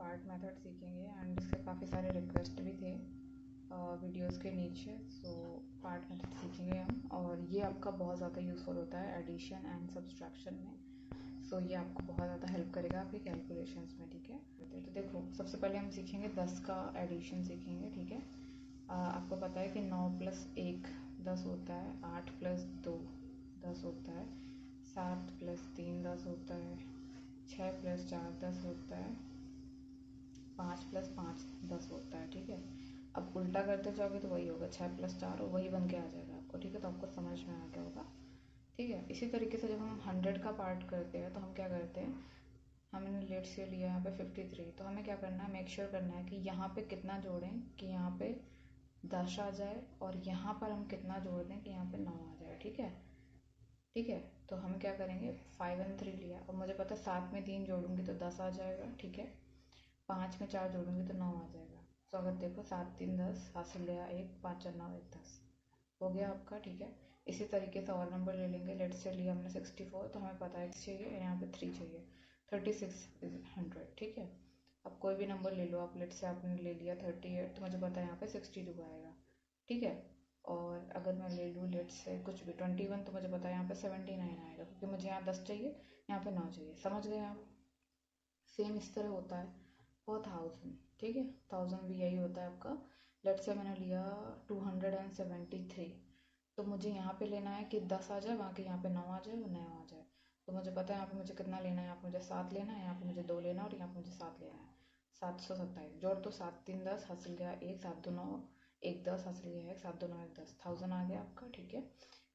Part method सीखेंगे and इसके काफ़ी सारे रिक्वेस्ट भी थे वीडियोस के नीचे। सो पार्ट मेथड सीखेंगे हम, और ये आपका बहुत ज़्यादा यूज़फुल होता है एडिशन एंड सब्सट्रैक्शन में। सो ये आपको बहुत ज़्यादा हेल्प करेगा आपके कैलकुलेशंस में, ठीक है। तो देखो, सबसे पहले हम सीखेंगे 10 का एडिशन सीखेंगे, ठीक है। आपको पता है कि 9 + 1 10 होता है, 8 + 2 10 होता है, 7 + 3 10 होता है, 6 + 4 10 होता है, 5 + 5 10 होता है, ठीक है। अब उल्टा करते जाओगे तो वही होगा, 6 + 4 और वही बन के आ जाएगा आपको, ठीक है। तो आपको समझ में आ गया होगा, ठीक है। इसी तरीके से जब हम 100 का पार्ट करते हैं तो हम क्या करते हैं, हमने लेट से लिया यहाँ पे 53, तो हमें क्या करना है, मेक श्योर करना है कि यहाँ पे कितना जोड़ें कि यहाँ पे 10 आ जाए, और यहाँ पर हम कितना जोड़ दें कि यहाँ पे 9 आ जाए, ठीक है। ठीक है, तो हम क्या करेंगे, 5 और 3 लिया, और मुझे पता है 7 में 3 जोड़ूंगी तो 10 आ जाएगा, ठीक है। 5 में 4 जोड़ूंगी तो 9 आ जाएगा। तो अगर देखो 7 3 10 हासिल गया 1, 5 और 9 1 10 हो गया आपका, ठीक है। इसी तरीके से और नंबर ले लेंगे। लेट से लिया हमने 64, तो हमें पता है चाहिए, यहाँ पे 3 चाहिए, 36 = 100, ठीक है। अब कोई भी नंबर ले लो आप, लेट से आपने ले लिया 38, तो मुझे पता है यहाँ पे 62 आएगा, ठीक है। और अगर मैं ले लूँ लेट से कुछ भी 21, तो मुझे पता है यहाँ पे 79 आएगा, क्योंकि मुझे यहाँ 10 चाहिए, यहाँ पे 9 चाहिए। समझ गए आप। सेम इस तरह होता है फॉर 1000, ठीक है। 1000 भी यही होता है आपका। लेट से मैंने लिया 273, तो मुझे यहाँ पे लेना है कि 10 आ जाए, वहाँ के यहाँ पे 9 आ जाए और 9 आ जाए। तो मुझे पता है यहाँ पे मुझे कितना लेना है, यहाँ पे मुझे 7 लेना है, यहाँ पे मुझे 2 लेना है, और यहाँ पे मुझे 7 लेना है। 727 जोड़ तो 7 3 10 हासिल गया 1, 7 2 9 1 10 हासिल गया 1, 7 2 9 1 10, 1000 आ गया आपका, ठीक है।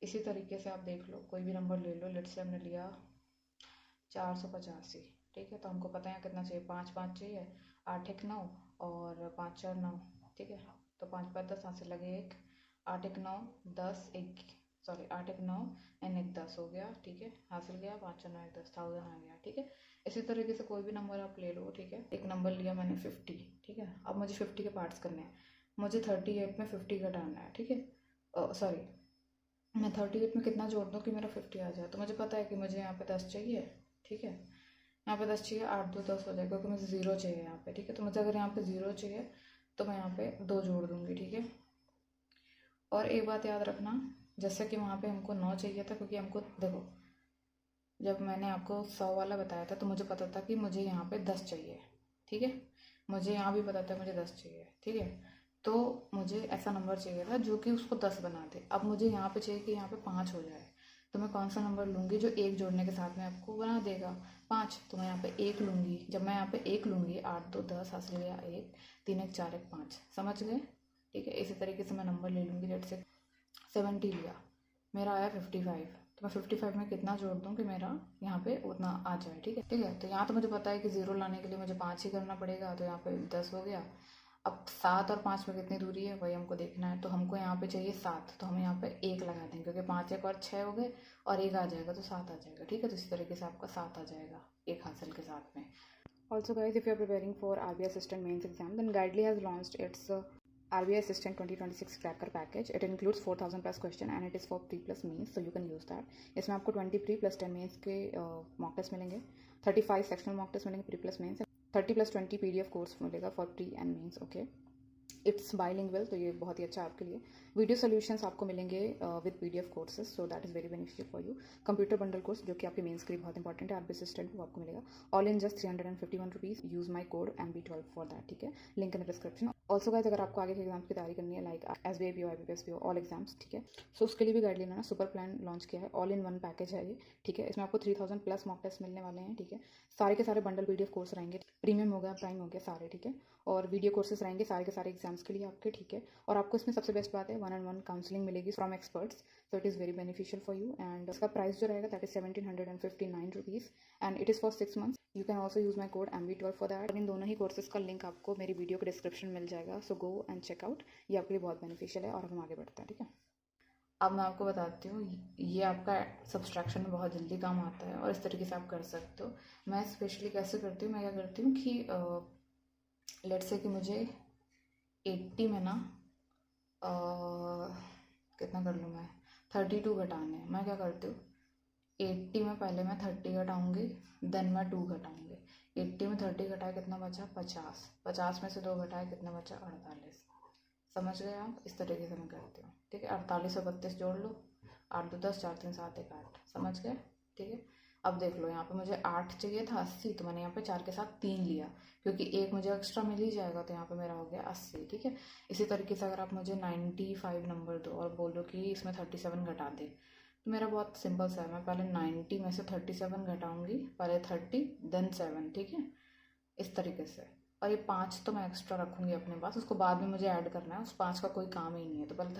इसी तरीके से आप देख लो, कोई भी नंबर ले लो। लेट से हमने लिया 485, ठीक है। तो हमको पता है कितना चाहिए, 5 5 चाहिए, 8 1 9 और 5 4 9, ठीक है। तो 5 5 10 हासिल लगे 1, 8 1 9 10 1 सॉरी 8 1 9 एंड 1 10 हो गया, ठीक है। हासिल गया 5 4 9 1 10, 1000 आ गया, ठीक है। इसी तरीके से कोई भी नंबर आप ले लो, ठीक है। एक नंबर लिया मैंने 50, ठीक है। अब मुझे 50 के पार्ट्स करने हैं। मुझे 38 में 50 घटाना है, ठीक है। सॉरी, मैं 38 में कितना जोड़ दूँ कि मेरा 50 आ जाए। तो मुझे पता है कि मुझे यहाँ पे 10 चाहिए, ठीक है। यहाँ पे 10 चाहिए, 8 2 10 हो जाएगा, क्योंकि मुझे 0 चाहिए यहाँ पे, ठीक है। तो मुझे अगर यहाँ पे 0 चाहिए तो मैं यहाँ पे 2 जोड़ दूँगी, ठीक है। और एक बात याद रखना, जैसे कि वहाँ पे हमको 9 चाहिए था, क्योंकि हमको देखो, जब मैंने आपको 100 वाला बताया था तो मुझे पता था कि मुझे यहाँ पे 10 चाहिए, ठीक है। मुझे यहाँ भी पता था मुझे 10 चाहिए, ठीक है। तो मुझे ऐसा नंबर चाहिए था जो कि उसको 10 बना दे। अब मुझे यहाँ पे चाहिए कि यहाँ पे 5 हो जाए, तो मैं कौन सा नंबर लूँगी जो 1 जोड़ने के साथ में आपको बना देगा 5। तो मैं यहाँ पे 1 लूँगी। जब मैं यहाँ पे 1 लूँगी, 8 2 10 हासिल गया 1, 3 1 4 1 5, समझ गए, ठीक है। इसी तरीके से मैं नंबर ले लूँगी। लेट से 70 लिया, मेरा आया 55, तो मैं 55 में कितना जोड़ दूँ कि मेरा यहाँ पे उतना आ जाए, ठीक है। ठीक है, तो यहाँ तो मुझे पता है कि 0 लाने के लिए मुझे 5 ही करना पड़ेगा, तो यहाँ पे 10 हो गया। अब 7 और 5 में कितनी दूरी है वही हमको देखना है। तो हमको यहाँ पे चाहिए 7, तो हम यहाँ पे 1 लगा देंगे, क्योंकि 5 1 और 6 हो गए, और 1 आ जाएगा तो 7 आ जाएगा, ठीक है। तो इसी तरीके से आपका 7 आ जाएगा 1 हासिल के साथ में। Also guys, if you are preparing for RBI Assistant Mains exam, then Guidely has launched its RBI Assistant 2026 Cracker Package. It includes 4000 plus question and it is for pre plus mains, so you can use that. इसमें आपको 20 pre plus 10 mains के mock test मिलेंगे, 35 sectional mock test मिलेंगे pre plus mains, 30 plus 20 PDF course मिलेगा for pre and mains, okay. It's bilingual, तो ये बहुत ही अच्छा है आपके लिए। वीडियो सोल्यूशंस आपको मिलेंगे with PDF courses, so that is very beneficial for you. Computer bundle course जो कि आपके मेंस के लिए बहुत इंपॉर्टेंट है, RBI असिस्टेंट वो आपको मिलेगा all in just 351 rupees. Use my code MB12 for that, ठीक है। Link in the description. Also guys, अगर आपको आगे के एग्जाम्स की तैयारी करनी है like SBI PO, IBPS PO, all exams, ठीक है, सो उसके लिए भी गाइडलाइन है ना, सुपर प्लान लॉन्च किया है, ऑल इन वन पैकेज है ये, ठीक है। इसमें आपको 3000 प्लस मॉक टेस्ट मिलने वाले हैं, ठीक है। सारे के सारे बंडल PDF कोर्स रहेंगे, प्रीमियम हो गया, प्राइम हो गया, सारे, ठीक है। और वीडियो कोर्सेज रहेंगे सारे के सारे एग्जाम्स के लिए आपके, ठीक है। और आपको इसमें सबसे बेस्ट बात है 1-on-1 काउंसलिंग मिलेगी from experts, so it is very beneficial for you. And इसका प्राइस जो रहेगा that is 1759 rupees and it is for 6 months. You can also use my code MB12 for that. और इन दोनों ही courses का link आपको मेरी video के description मिल जाएगा, सो गो एंड चेकआउट। ये आपके लिए बहुत बेनिफिशियल है। और अब हम आगे बढ़ते हैं, ठीक है। अब मैं आपको बताती हूँ, ये आपका सब्सट्रैक्शन में बहुत जल्दी काम आता है और इस तरीके से आप कर सकते हो। मैं स्पेशली कैसे करती हूँ, मैं क्या करती हूँ कि लेट्स से कि मुझे 80 में ना कितना कर लूँ मैं, 32 घटाने हैं। मैं क्या करती हूँ, 80 में पहले मैं 30 घटाऊँगी, देन मैं 2 घटाऊँगी। 80 में 30 घटाए कितना बचा 50, 50 में से 2 घटाए कितना बचा 48। समझ गए आप? इस तरीके से मैं करती हूँ, ठीक है। 48 और 32 जोड़ लो, 8 2 10, 4 3 7 1 8। समझ गए, ठीक है। अब देख लो, यहाँ पे मुझे 8 चाहिए था 80, तो मैंने यहाँ पे 4 के साथ 3 लिया, क्योंकि एक मुझे एक्स्ट्रा मिल ही जाएगा, तो यहाँ पे मेरा हो गया 80, ठीक है। इसी तरीके से अगर आप मुझे 95 नंबर दो और बोलो कि इसमें 37 घटा दे, तो मेरा बहुत सिंपल सा है, मैं पहले 90 में से 37 घटाऊंगी, पहले 30 देन 7, ठीक है, इस तरीके से। और ये 5 तो मैं एक्स्ट्रा रखूँगी अपने पास, उसको बाद में मुझे ऐड करना है, उस 5 का कोई काम ही नहीं है। तो पहले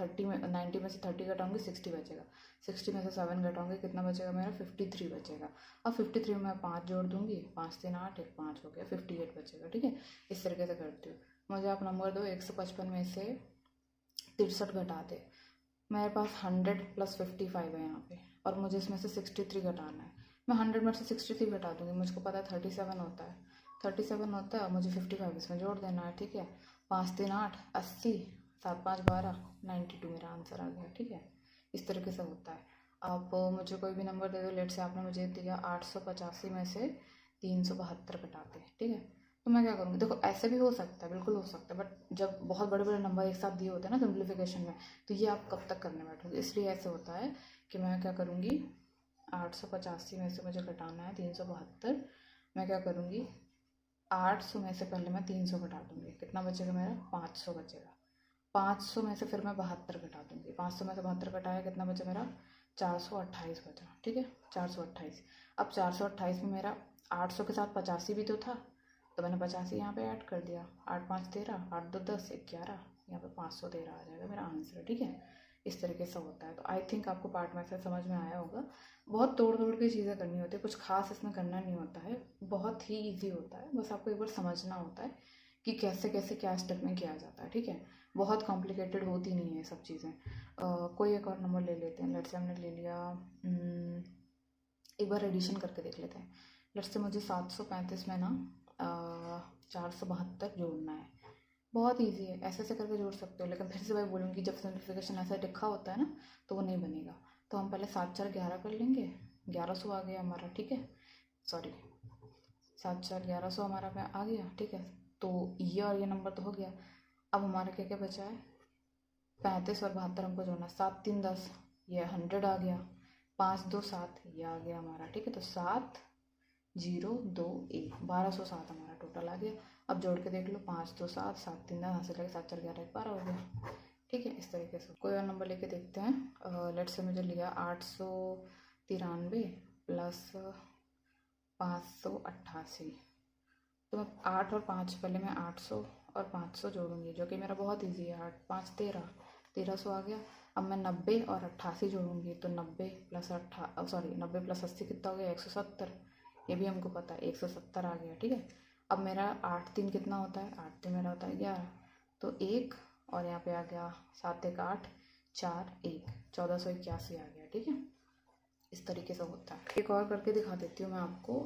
90 में से 30 घटाऊँगी, 60 बचेगा, 60 में से 7 घटाऊँगी, कितना बचेगा मेरा 53 बचेगा। और 53 में मैं 5 जोड़ दूँगी, 5 3 8, 1 5 हो गया, 58 बचेगा, ठीक है। इस तरीके से करती हूँ। मुझे आप नंबर दो 155 में से 63 घटा दे। मेरे पास 100 + 55 है यहाँ पे, और मुझे इसमें से 63 घटाना है। मैं 100 में से 63 घटा दूँगी, मुझको पता है 37 होता है, 37 होता है, और मुझे 55 इसमें जोड़ देना है, ठीक है। 5 3 8, 80, 7 5 12, 92 मेरा आंसर आ गया, ठीक है। इस तरीके से होता है। आप मुझे कोई भी नंबर दे दो, लेट से आपने मुझे दिया 885 में से 372 घटाते, ठीक है। तो मैं क्या करूँगी, देखो ऐसे भी हो सकता है, बिल्कुल हो सकता है, बट जब बहुत बड़े बड़े नंबर एक साथ दिए होते हैं ना सिंप्लीफिकेशन में, तो ये आप कब तक करने बैठोगे, इसलिए ऐसे होता है कि मैं क्या करूँगी, 885 में से मुझे घटाना है 372, मैं क्या करूँगी, 800 में से पहले मैं 300 घटा दूँगी, कितना बचेगा मेरा 500 बचेगा। 500 में से फिर मैं 72 घटा दूँगी, 500 में से 72 घटाया, कितना बचा मेरा 428 बचा, ठीक है, 428। अब 428 में मेरा 800 के साथ 85 भी तो था, तो मैंने 85 यहाँ पे ऐड कर दिया, 8 5 13, 8 2 10, 11, यहाँ पे 513 आ जाएगा मेरा आंसर, ठीक है। इस तरीके से होता है। तो आई थिंक आपको पार्ट मैथड समझ में आया होगा। बहुत तोड़ तोड़ के चीज़ें करनी होती है, कुछ खास इसमें करना नहीं होता है, बहुत ही ईजी होता है, बस आपको एक बार समझना होता है कि कैसे कैसे क्या स्टेप में किया जाता है, ठीक है। बहुत कॉम्प्लिकेटेड होती नहीं है ये सब चीज़ें। कोई एक और नंबर ले लेते हैं, लेट्स से हमने ले लिया, एक बार एडिशन करके देख लेते हैं। लेट्स से मुझे 735 में ना 472 जोड़ना है। बहुत इजी है, ऐसे ऐसे करके जोड़ सकते हो, लेकिन फिर से मैं बोलूँगी जब सिंप्लीफिकेशन ऐसा लिखा होता है ना, तो वो नहीं बनेगा। तो हम पहले 7 4 11 कर लेंगे, 1100 आ गया हमारा, ठीक है, सॉरी 7 4 1100 हमारा पे आ गया, ठीक है। तो ये और ये नंबर तो हो गया। अब हमारा क्या क्या बचा है, 35 और 72 हमको जोड़ना, 7 3 10, ये 100 आ गया, 5 2 7, ये आ गया हमारा, ठीक है। तो 7 0 2 1, 1207 हमारा टोटल आ गया। अब जोड़ के देख लो, 5 2 7, 7 3 10, यहाँ से लगे 7 4 11 12 हो गया, ठीक है। इस तरीके से कोई और नंबर लेके देखते हैं। लेट से मुझे लिया 893 प्लस 588, तो मैं 8 और 5, पहले मैं 800 और 500 जोड़ूंगी, जो कि मेरा बहुत इजी है। 8 5 13, 1300 आ गया। अब मैं 90 और 88 जोड़ूंगी, तो 90 प्लस 80 कितना हो गया 170, ये भी हमको पता है 170 आ गया, ठीक है। अब मेरा 8 3 कितना होता है, 8 3 मेरा होता है 11, तो 1 और यहाँ पे आ गया 7 1 8 4 1, 1481 आ गया, ठीक है। इस तरीके से होता है। एक और करके दिखा देती हूँ मैं आपको।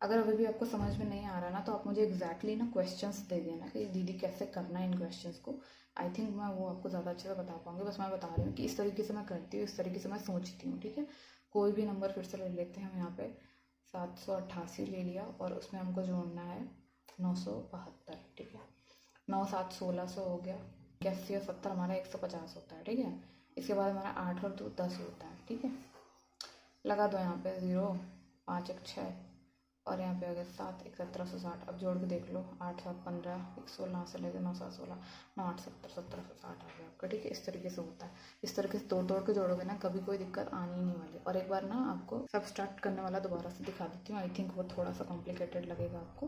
अगर अभी भी आपको समझ में नहीं आ रहा ना, तो आप मुझे एग्जैक्टली ना क्वेश्चंस दे देना कि दीदी कैसे करना है इन क्वेश्चंस को। आई थिंक मैं वो आपको ज़्यादा अच्छे से बता पाऊँगी। बस मैं बता रही हूँ कि इस तरीके से मैं करती हूँ, इस तरीके से मैं सोचती हूँ, ठीक है। कोई भी नंबर फिर से ले लेते हैं हम। यहाँ पे 788 ले लिया, और उसमें हमको जोड़ना है 972, ठीक है। 9 7 1600 हो गया। 81 और 70 हमारा 150 होता है, ठीक है। इसके बाद हमारा 8 और 2 10 होता है, ठीक है। लगा दो यहाँ पे 0, 5 1 6, और यहाँ पे आ गया 7 1 1760। अब जोड़ के देख लो, 8 7 15, 1 16 से लेकर 9 7 16, 9 8 70, 1760 आ गया आपका, ठीक है। इस तरीके से होता है। इस तरीके से तोड़ तोड़ के जोड़ोगे ना, कभी कोई दिक्कत आनी ही नहीं वाली। और एक बार ना आपको सब स्टार्ट करने वाला दोबारा से दिखा देती हूँ। आई थिंक वो थोड़ा सा कॉम्प्लिकेटेड लगेगा आपको।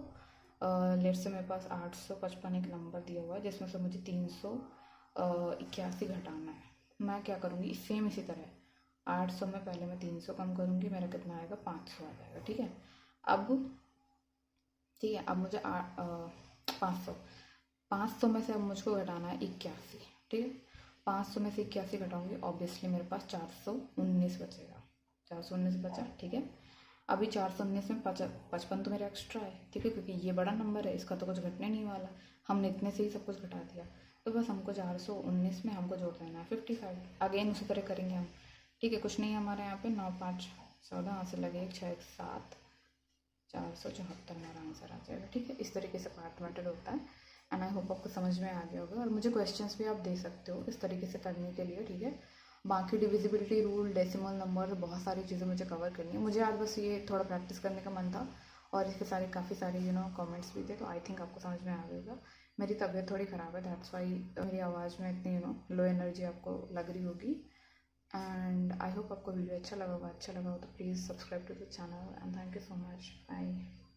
लेट से मेरे पास 855 एक नंबर दिया हुआ है, जिसमें से मुझे 381 घटाना है। मैं क्या करूँगी, सेम इसी तरह 800 में पहले मैं 300 कम करूँगी, मेरा कितना आएगा 500 आ जाएगा, ठीक है। अब ठीक है, अब मुझे 500 में से अब मुझको घटाना है 81, ठीक है। 500 में से 81 घटाऊंगी, ऑब्वियसली मेरे पास 419 बचेगा, 419 बचा, ठीक है। अभी 419 में 55 तो मेरा एक्स्ट्रा है, ठीक है, क्योंकि ये बड़ा नंबर है, इसका तो कुछ घटने नहीं वाला, हमने इतने से ही सब कुछ घटा दिया। तो बस हमको 419 में हमको जोड़ देना है 55। अगेन उसी तरह करेंगे हम, ठीक है। कुछ नहीं है हमारे यहाँ पे, 9 5 14, यहाँ से लगे 1 6 1 7, 474 हमारा आंसर आ जाएगा। ठीक है, इस तरीके से पार्ट मेथड होता है एंड आई होप आपको समझ में आ गया होगा। और मुझे क्वेश्चंस भी आप दे सकते हो इस तरीके से करने के लिए। ठीक है, बाकी डिविजिबिलिटी रूल, डेसिमल नंबर, बहुत सारी चीज़ें मुझे कवर करनी है। मुझे आज बस ये थोड़ा प्रैक्टिस करने का मन था और इसके सारे काफ़ी सारे कमेंट्स भी थे, तो आई थिंक आपको समझ में आ गएगा। मेरी तबीयत थोड़ी ख़राब है, दैट्स वाई मेरी आवाज़ में इतनी लो एनर्जी आपको लग रही होगी। एंड आई होप आपको वीडियो अच्छा लगा हो तो please subscribe to the channel and thank you so much. Bye.